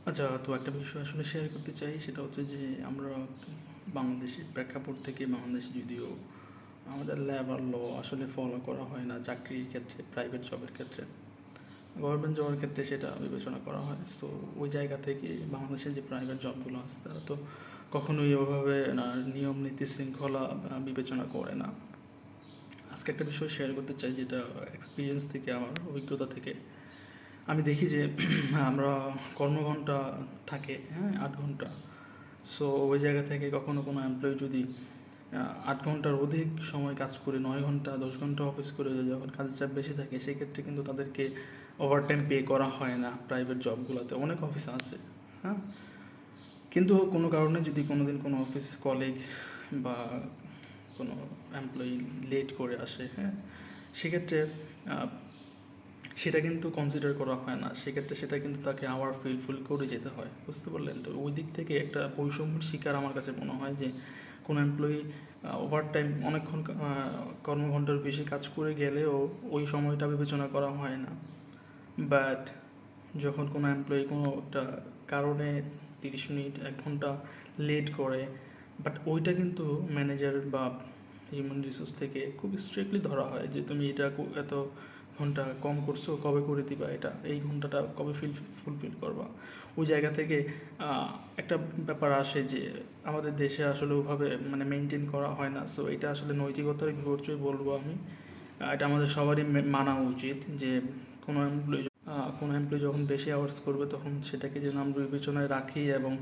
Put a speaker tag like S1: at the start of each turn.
S1: আচ্ছা, তো একটা বিষয় আসলে শেয়ার করতে চাই, সেটা হচ্ছে যে আমরা বাংলাদেশের প্রেক্ষাপট থেকে বাংলাদেশে যদিও আমাদের লেবার ল আসলে ফলো করা হয় না চাকরির ক্ষেত্রে, প্রাইভেট জবের ক্ষেত্রে। গভর্নমেন্ট জবের ক্ষেত্রে সেটা বিবেচনা করা হয়। সো ওই জায়গা থেকে বাংলাদেশের যে প্রাইভেট জবগুলো আছে তারা তো কখনোই ওভাবে নিয়ম নীতি শৃঙ্খলা বিবেচনা করে না। আজকে একটা বিষয় শেয়ার করতে চাই, যেটা এক্সপিরিয়েন্স থেকে, আমার অভিজ্ঞতা থেকে আমি দেখি যে আমরা কর্মঘণ্টা থাকে, হ্যাঁ, 8 ঘন্টা। সো ওই জায়গা থেকে কখনো কোনো এমপ্লয়ি যদি 8 ঘন্টার অধিক সময় কাজ করে, 9 ঘন্টা 10 ঘন্টা অফিস করে, যখন কাজের চাপ বেশি থাকে সেক্ষেত্রে কিন্তু তাদেরকে ওভারটাইম পে করা হয় না। প্রাইভেট জবগুলোতে অনেক অফিস আছে, হ্যাঁ। কিন্তু কোনো কারণে যদি কোনো দিন কোনো অফিস কলিগ বা কোনো এমপ্লয়ি লেট করে আসে, হ্যাঁ, সেক্ষেত্রে আহ, সেটা কিন্তু কনসিডার করা হয় না। সেক্ষেত্রে সেটা কিন্তু তাকে আবার ফিল করে যেতে হয়, বুঝতে পারলেন? তো ওই দিক থেকে একটা বৈষম্যের শিকার আমার কাছে মনে হয় যে কোনো এমপ্লয়ি ওভারটাইম অনেকক্ষণ কর্মঘণ্টার বেশি কাজ করে গেলেও ওই সময়টা বিবেচনা করা হয় না। বাট যখন কোনো এমপ্লয়ি কোনো একটা কারণে 30 মিনিট 1 ঘন্টা লেট করে, বাট ওইটা কিন্তু ম্যানেজার বা হিউম্যান রিসোর্স থেকে খুব স্ট্রিক্টলি ধরা হয় যে তুমি এটা এত ঘন্টা কম করছো, কবে করে দিবা, এটা এই ঘন্টাটা কবে ফুলফিল করবা। ওই জায়গা থেকে একটা ব্যাপার আসে যে আমাদের দেশে আসলে ওভাবে মানে মেনটেন করা হয় না। সো এটা আসলে নৈতিকতার বিপর্যয় বলবো আমি। এটা আমাদের সবারই মানা উচিত যে কোনো এমপ্লয়ি যখন বেশি আওয়ার্স করবে তখন সেটাকে যেন আমরা বিবেচনায় রাখি এবং